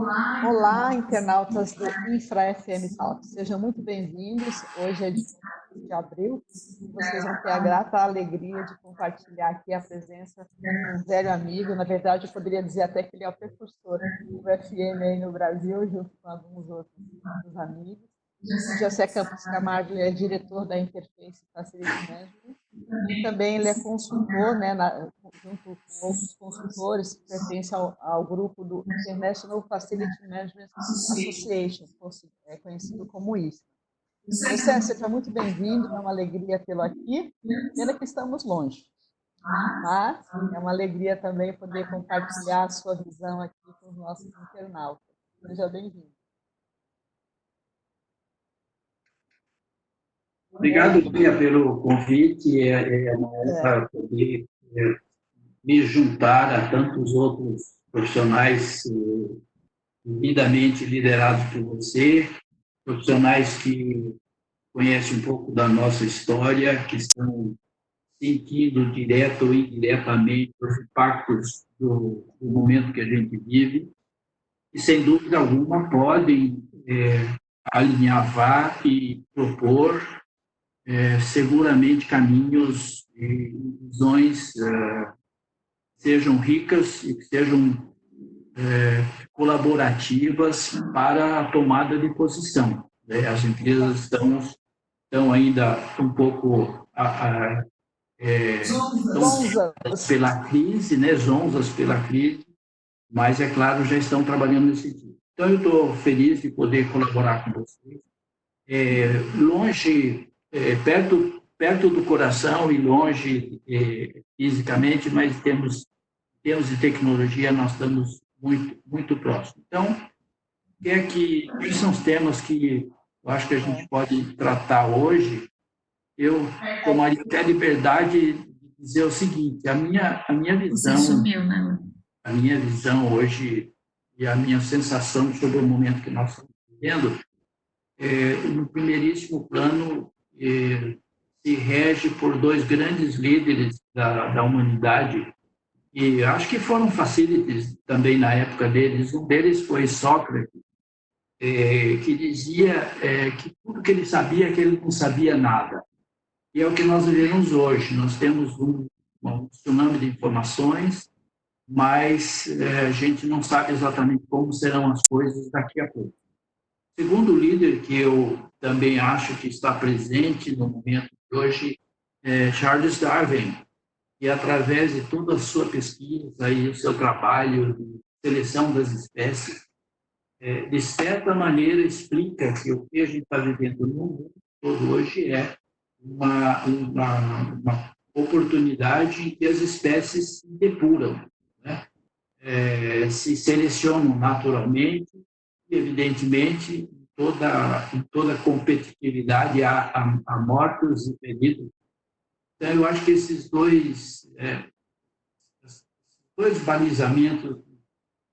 Olá, internautas do Infra FM Talk. Sejam muito bem-vindos. Hoje é dia 15 de abril e vocês vão ter a grata alegria de compartilhar aqui a presença de um velho amigo. Na verdade, eu poderia dizer até que ele é o precursor do FM aí no Brasil, junto com alguns outros amigos. O José Campos Camargo é diretor da Interface Facility Management e também ele é consultor, né, junto com outros consultores, que pertence ao grupo do International Facility Management Association, conhecido como IFMA. José, seja muito bem-vindo, é uma alegria tê-lo aqui, pena que estamos longe, mas é uma alegria também poder compartilhar a sua visão aqui com os nossos internautas. Seja bem-vindo. Obrigado, Bia, pelo convite. É uma honra poder me juntar a tantos outros profissionais devidamente liderados por você, profissionais que conhecem um pouco da nossa história, que estão sentindo direto ou indiretamente os impactos do momento que a gente vive e, sem dúvida alguma, podem alinhavar e propor seguramente caminhos e visões sejam ricas e que sejam colaborativas para a tomada de posição. As empresas estão ainda um pouco zonzas pela crise, né? Zonzas pela crise, mas, é claro, já estão trabalhando nesse sentido. Então, eu estou feliz de poder colaborar com vocês. Longe, perto do coração e longe fisicamente, mas em termos de tecnologia nós estamos muito próximos. Então, quais são os temas que eu acho que a gente pode tratar hoje? Eu tomaria até a liberdade de dizer o seguinte: a minha visão, a minha visão hoje e a minha sensação sobre o momento que nós estamos vivendo, no primeiríssimo plano, se rege por dois grandes líderes da humanidade, e acho que foram facilities também na época deles. Um deles foi Sócrates, que dizia que tudo que ele sabia é que ele não sabia nada. E é o que nós vivemos hoje. Nós temos um tsunami de informações, mas a gente não sabe exatamente como serão as coisas daqui a pouco. Segundo líder que eu também acho que está presente no momento de hoje é Charles Darwin, e através de toda a sua pesquisa e o seu trabalho de seleção das espécies, de certa maneira explica que o que a gente está vivendo no mundo todo hoje é uma oportunidade em que as espécies se depuram, né? Se selecionam naturalmente e, evidentemente, em toda competitividade há mortos e feridos. Então, eu acho que esses dois balizamentos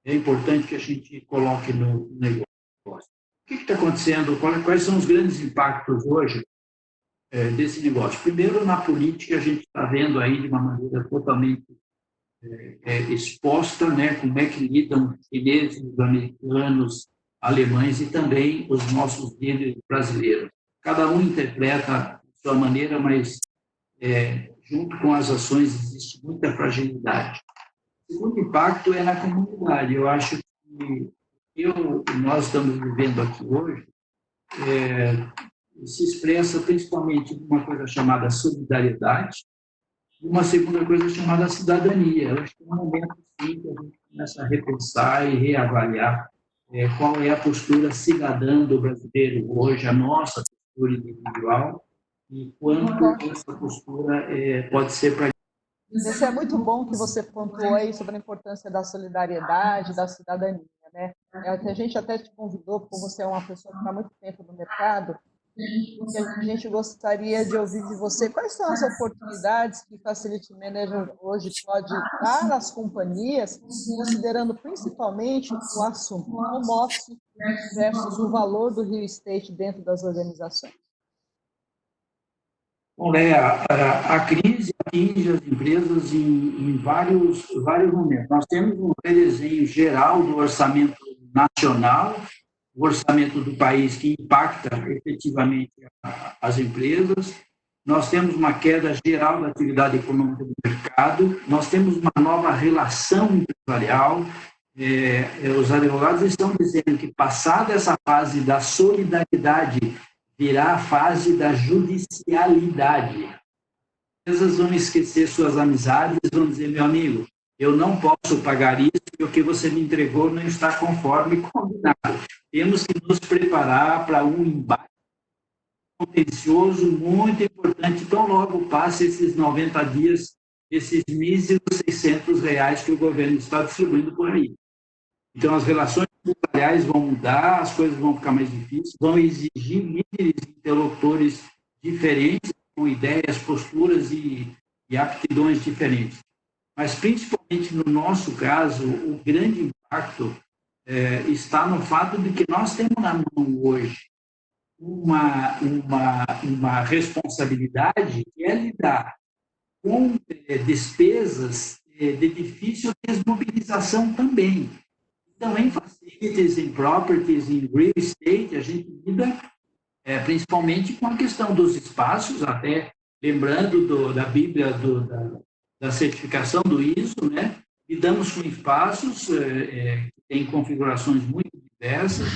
é importante que a gente coloque no negócio. O que está acontecendo? Quais são os grandes impactos hoje desse negócio? Primeiro, na política, a gente está vendo aí de uma maneira totalmente exposta, né, como é que lidam os chineses, os americanos, alemães e também os nossos líderes brasileiros. Cada um interpreta de sua maneira, mas junto com as ações existe muita fragilidade. O segundo impacto é na comunidade. Eu acho que nós estamos vivendo aqui hoje se expressa principalmente em uma coisa chamada solidariedade e uma segunda coisa chamada cidadania. Eu acho que é um momento, sim, que a gente começa a repensar e reavaliar qual é a postura cidadã do brasileiro hoje, a nossa postura individual, e quanto essa postura pode ser para... Isso é muito bom que você pontuou aí sobre a importância da solidariedade, da cidadania, né? A gente até te convidou, porque você é uma pessoa que está há muito tempo no mercado, e a gente gostaria de ouvir de você quais são as oportunidades que o Facility Manager hoje pode dar às companhias, considerando principalmente o assunto home office versus o valor do real estate dentro das organizações. Bom, a crise atinge as empresas em vários momentos. Nós temos um redesenho geral do orçamento nacional, o orçamento do país que impacta efetivamente as empresas. Nós temos uma queda geral da atividade econômica do mercado, nós temos uma nova relação empresarial. Os advogados estão dizendo que, passada essa fase da solidariedade, virá a fase da judicialidade. As empresas vão esquecer suas amizades, vão dizer: meu amigo, eu não posso pagar isso porque o que você me entregou não está conforme combinado. Temos que nos preparar para um embate contencioso muito importante. Então, logo passe esses 90 dias, esses míseros R$600 que o governo está distribuindo por aí. Então, as relações empresariais vão mudar, as coisas vão ficar mais difíceis, vão exigir líderes, interlocutores diferentes, com ideias, posturas e aptidões diferentes. Mas, principalmente no nosso caso, o grande impacto está no fato de que nós temos na mão hoje uma responsabilidade que é lidar com despesas de difícil desmobilização também. Então, em facilities, em properties, em real estate, a gente lida principalmente com a questão dos espaços, até lembrando da Bíblia da certificação do ISO, né? Lidamos com espaços que têm configurações muito diversas,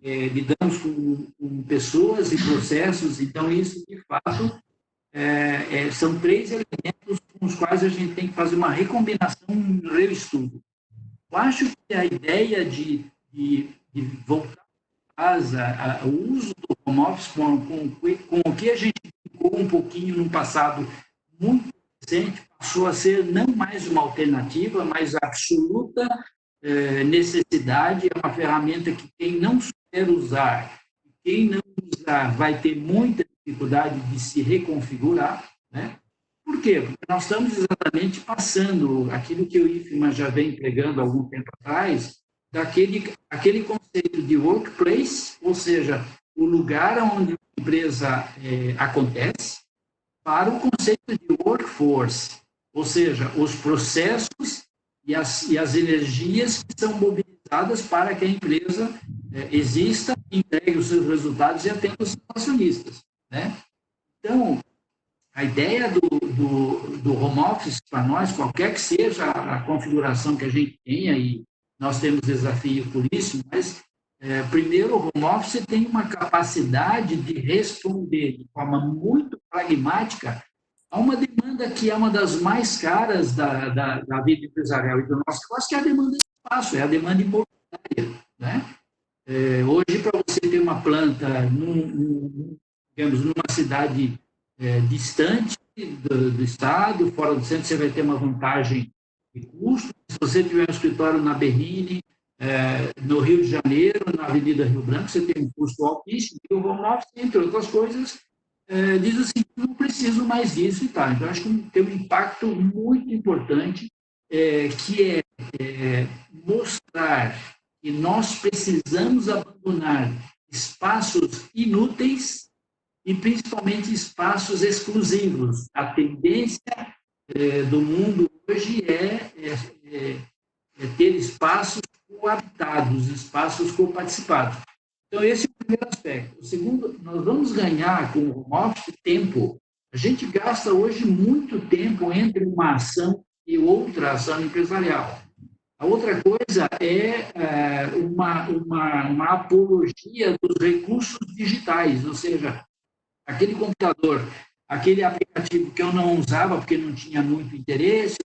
lidamos com pessoas e processos. Então, isso, de fato, são 3 elementos com os quais a gente tem que fazer uma recombinação, um reestudo. Eu acho que a ideia de voltar para casa, o uso do home office com o que a gente ficou um pouquinho no passado muito recente, passou a ser não mais uma alternativa, mas a absoluta necessidade. É uma ferramenta que quem não souber usar, quem não usar, vai ter muita dificuldade de se reconfigurar, né? Por quê? Porque nós estamos exatamente passando aquilo que o IFMA já vem pregando há algum tempo atrás, aquele conceito de workplace, ou seja, o lugar onde a empresa acontece, para o conceito de workforce, ou seja, os processos e as energias que são mobilizadas para que a empresa exista, entregue os seus resultados e atenda os seus acionistas, né? Então, a ideia do home office para nós, qualquer que seja a configuração que a gente tenha, e nós temos desafio por isso, mas primeiro, o home office tem uma capacidade de responder de forma muito pragmática a uma demanda que é uma das mais caras da vida empresarial e do nosso negócio, que é a demanda de espaço, é a demanda imobiliária, né? Hoje, para você ter uma planta, digamos, numa cidade distante do estado, fora do centro, você vai ter uma vantagem de custo. Se você tiver um escritório na Berrini, no Rio de Janeiro, na Avenida Rio Branco, você tem um custo altíssimo, e o home office, entre outras coisas, diz assim: não preciso mais disso e tal. Então, acho que tem um impacto muito importante, que é mostrar que nós precisamos abandonar espaços inúteis e, principalmente, espaços exclusivos. A tendência do mundo hoje é ter espaços coabitados, espaços coparticipados. Então, esse é o primeiro aspecto. O segundo, nós vamos ganhar com o home office tempo. A gente gasta hoje muito tempo entre uma ação e outra ação empresarial. A outra coisa é uma apologia dos recursos digitais, ou seja, aquele computador, aquele aplicativo que eu não usava porque não tinha muito interesse,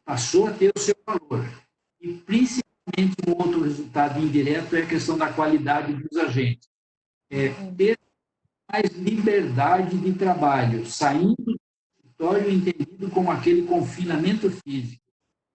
passou a ter o seu valor. E, principalmente, um outro resultado indireto é a questão da qualidade dos agentes. Ter mais liberdade de trabalho, saindo do escritório entendido como aquele confinamento físico,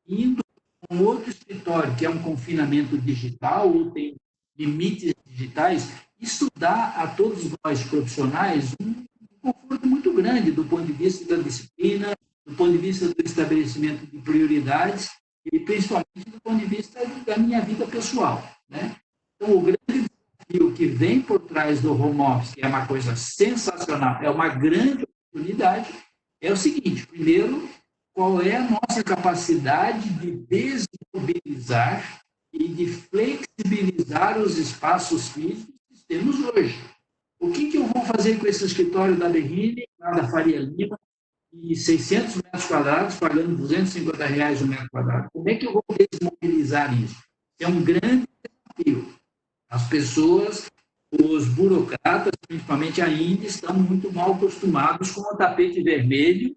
indo para um outro escritório, que é um confinamento digital, ou tem limites digitais. Isso dá a todos nós profissionais um conforto muito grande do ponto de vista da disciplina, do ponto de vista do estabelecimento de prioridades e, principalmente, do ponto de vista da minha vida pessoal, né? Então, o grande desafio que vem por trás do home office, que é uma coisa sensacional, é uma grande oportunidade, é o seguinte: primeiro, qual é a nossa capacidade de desmobilizar e de flexibilizar utilizar os espaços físicos que temos hoje. O que eu vou fazer com esse escritório da Berrini, lá da Faria Lima, e 600 metros quadrados, pagando R$ 250 o metro quadrado? Como é que eu vou desmobilizar isso? É um grande desafio. As pessoas, os burocratas, principalmente ainda, estão muito mal acostumados com o tapete vermelho,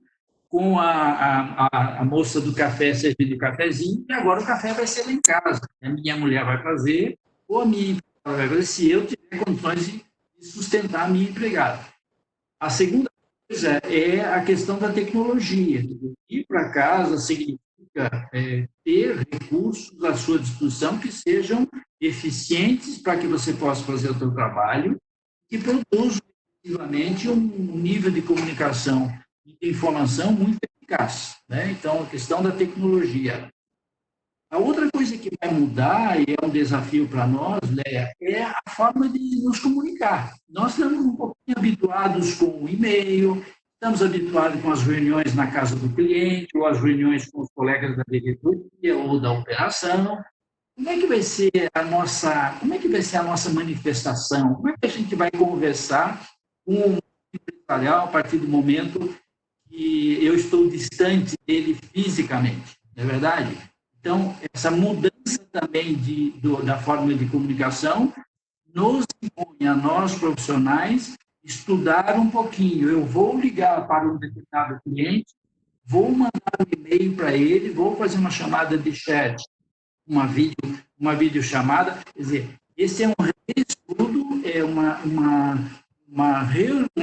com a moça do café servindo o cafezinho, e agora o café vai ser lá em casa. A minha mulher vai fazer, ou a minha empregada vai fazer, se eu tiver condições de sustentar a minha empregada. A segunda coisa é a questão da tecnologia. Ir para casa significa ter recursos à sua disposição que sejam eficientes para que você possa fazer o seu trabalho e produzam efetivamente um nível de comunicação e de informação muito eficaz, né? Então, a questão da tecnologia. A outra coisa que vai mudar, e é um desafio para nós, Léa, é a forma de nos comunicar. Nós estamos um pouquinho habituados com o e-mail, estamos habituados com as reuniões na casa do cliente, ou as reuniões com os colegas da diretoria ou da operação. Como é que vai ser a nossa manifestação? Como é que a gente vai conversar com o empresarial a partir do momento que eu estou distante dele fisicamente? Não é verdade? Então, essa mudança também da forma de comunicação nos impõe a nós, profissionais, estudar um pouquinho. Eu vou ligar para um determinado cliente, vou mandar um e-mail para ele, vou fazer uma chamada de chat, uma videochamada. Quer dizer, esse é um reestudo, é uma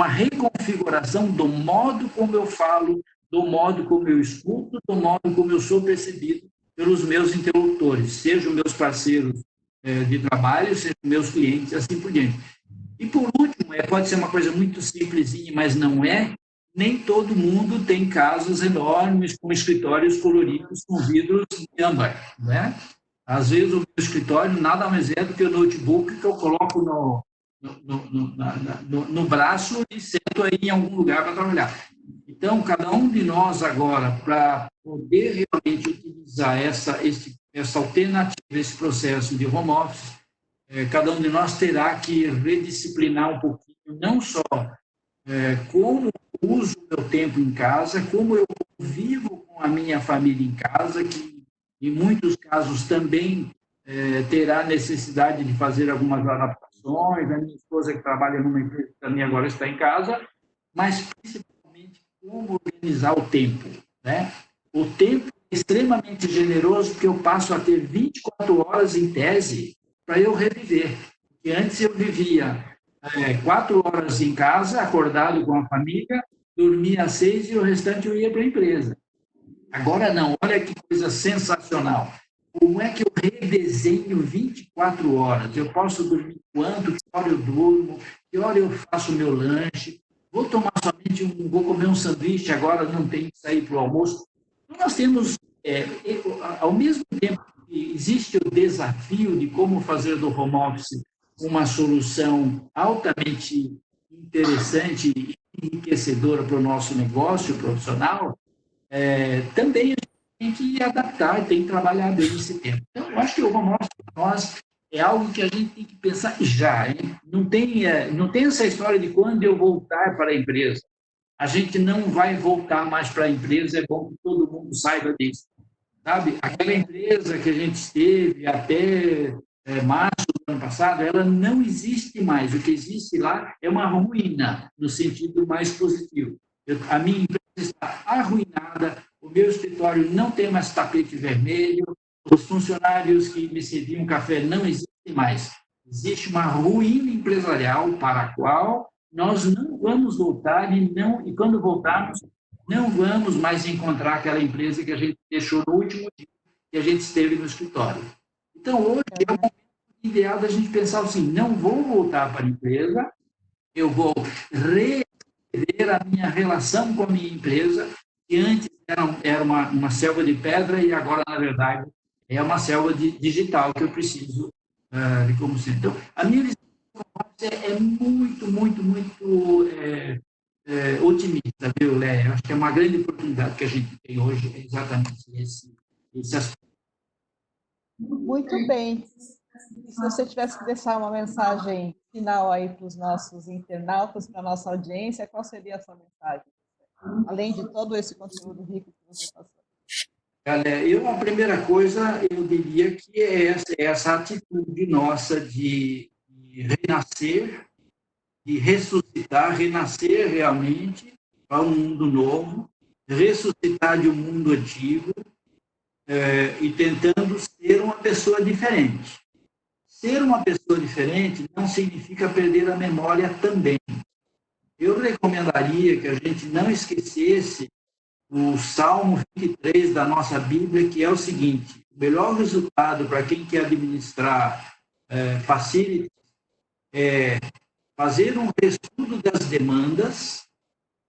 reconfiguração do modo como eu falo, do modo como eu escuto, do modo como eu sou percebido pelos meus interlocutores, sejam meus parceiros de trabalho, sejam meus clientes, assim por diante. E, por último, pode ser uma coisa muito simplesinha, mas não é, nem todo mundo tem casas enormes com escritórios coloridos com vidros de âmbar, né? Às vezes, o meu escritório nada mais é do que o notebook que eu coloco no braço e sento aí em algum lugar para trabalhar. Então, cada um de nós agora, para poder realmente utilizar essa alternativa, esse processo de home office, cada um de nós terá que redisciplinar um pouquinho, não só como eu uso o meu tempo em casa, como eu vivo com a minha família em casa, que em muitos casos também terá necessidade de fazer algumas adaptações. A minha esposa, que trabalha numa empresa, também agora está em casa, mas principalmente como organizar o tempo, né? O tempo é extremamente generoso, porque eu passo a ter 24 horas em tese para eu reviver. Porque antes eu vivia 4 horas em casa, acordado com a família, dormia às 6 e o restante eu ia para a empresa. Agora não, olha que coisa sensacional. Como é que eu redesenho 24 horas? Eu posso dormir quanto? Que hora eu durmo? Que hora eu faço o meu lanche? Vou tomar somente vou comer um sanduíche agora, não tenho que sair para o almoço. Então, nós temos, ao mesmo tempo que existe o desafio de como fazer do home office uma solução altamente interessante e enriquecedora para o nosso negócio profissional, também a gente tem que adaptar, tem que trabalhar bem esse tempo. Então, eu acho que o home office para nós é algo que a gente tem que pensar já, hein? Não tem essa história de quando eu voltar para a empresa. A gente não vai voltar mais para a empresa, é bom que todo mundo saiba disso. Sabe? Aquela empresa que a gente esteve até março do ano passado, ela não existe mais. O que existe lá é uma ruína, no sentido mais positivo. A minha empresa está arruinada, o meu escritório não tem mais tapete vermelho, os funcionários que me serviam café não existem mais. Existe uma ruína empresarial para a qual nós não vamos voltar e quando voltarmos, não vamos mais encontrar aquela empresa que a gente deixou no último dia que a gente esteve no escritório. Então, hoje é o momento ideal da gente pensar assim, não vou voltar para a empresa, eu vou rever a minha relação com a minha empresa, que antes era uma selva de pedra e agora, na verdade, é uma selva digital que eu preciso de como ser. Então, a minha visão é muito, muito, muito otimista, viu, Léa? Eu acho que é uma grande oportunidade que a gente tem hoje, exatamente esse aspecto. Muito bem. E se você tivesse que deixar uma mensagem final aí para os nossos internautas, para a nossa audiência, qual seria a sua mensagem? Além de todo esse conteúdo rico que você passou. Olha, a primeira coisa, eu diria que é essa atitude nossa de renascer, de ressuscitar, renascer realmente para um mundo novo, ressuscitar de um mundo antigo e tentando ser uma pessoa diferente. Ser uma pessoa diferente não significa perder a memória também. Eu recomendaria que a gente não esquecesse o Salmo 23 da nossa Bíblia, que é o seguinte: o melhor resultado para quem quer administrar facilities é fazer um estudo das demandas,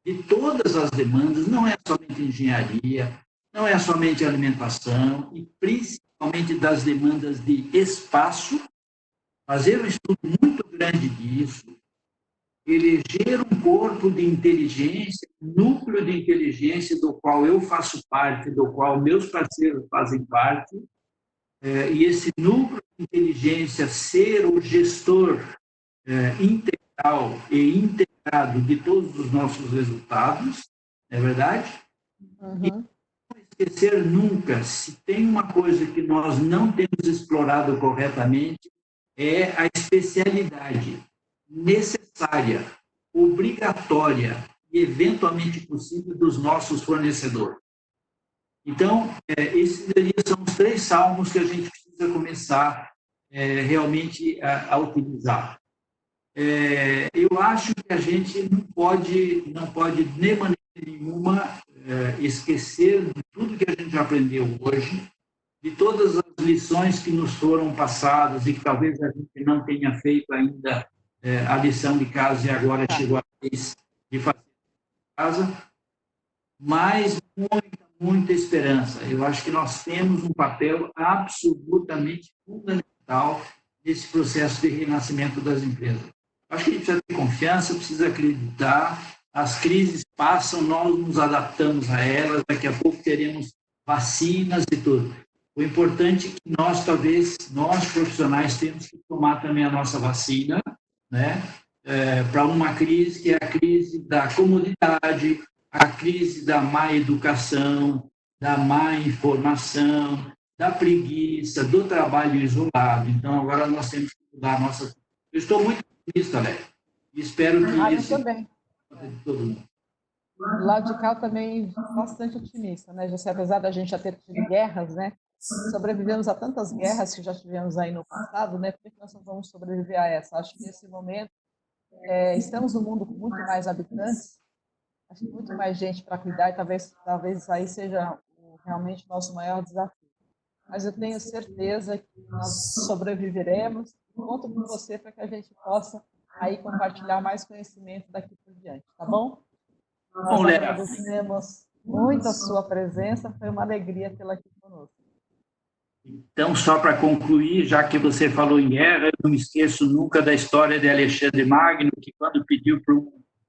de todas as demandas, não é somente engenharia, não é somente alimentação, e principalmente das demandas de espaço, fazer um estudo muito grande disso, eleger um corpo de inteligência, núcleo de inteligência do qual eu faço parte, do qual meus parceiros fazem parte, e esse núcleo de inteligência ser o gestor integral e integrado de todos os nossos resultados, não é verdade? Uhum. E não esquecer nunca, se tem uma coisa que nós não temos explorado corretamente, é a especialidade necessária, obrigatória e eventualmente possível dos nossos fornecedores. Então, esses são os 3 salmos que a gente precisa começar realmente a utilizar. Eu acho que a gente não pode de maneira nenhuma esquecer de tudo que a gente aprendeu hoje, de todas as lições que nos foram passadas e que talvez a gente não tenha feito ainda a lição de casa e agora chegou a vez de fazer em casa, mas muita esperança. Eu acho que nós temos um papel absolutamente fundamental nesse processo de renascimento das empresas. Acho que a gente precisa ter confiança, precisa acreditar, as crises passam, nós nos adaptamos a elas, daqui a pouco teremos vacinas e tudo. O importante é que nós profissionais, temos que tomar também a nossa vacina, né? Para uma crise que é a crise da comodidade, a crise da má educação, da má informação, da preguiça, do trabalho isolado. Então, agora nós temos que mudar a nossa... Eu estou muito otimista, Léo, e espero que isso... Eu também. De todo mundo. Do lado de cá, eu também bastante otimista, né? Já apesar da gente já ter tido guerras, né? Sobrevivemos a tantas guerras que já tivemos aí no passado, né? Por que nós não vamos sobreviver a essa? Acho que nesse momento estamos num mundo com muito mais habitantes, acho que muito mais gente para cuidar, e talvez aí seja realmente o nosso maior desafio. Mas eu tenho certeza que nós sobreviveremos. Conto com você para que a gente possa aí compartilhar mais conhecimento daqui por diante, tá bom? Nós agradecemos muito a sua presença, foi uma alegria tê-la aqui conosco. Então, só para concluir, já que você falou em guerra, eu não me esqueço nunca da história de Alexandre Magno, que quando pediu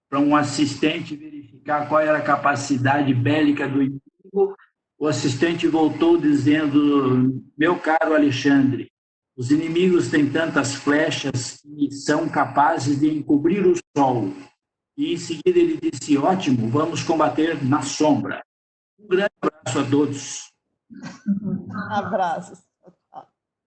para um assistente verificar qual era a capacidade bélica do inimigo, o assistente voltou dizendo: meu caro Alexandre, os inimigos têm tantas flechas que são capazes de encobrir o sol. E em seguida ele disse: ótimo, vamos combater na sombra. Um grande abraço a todos. Abraços.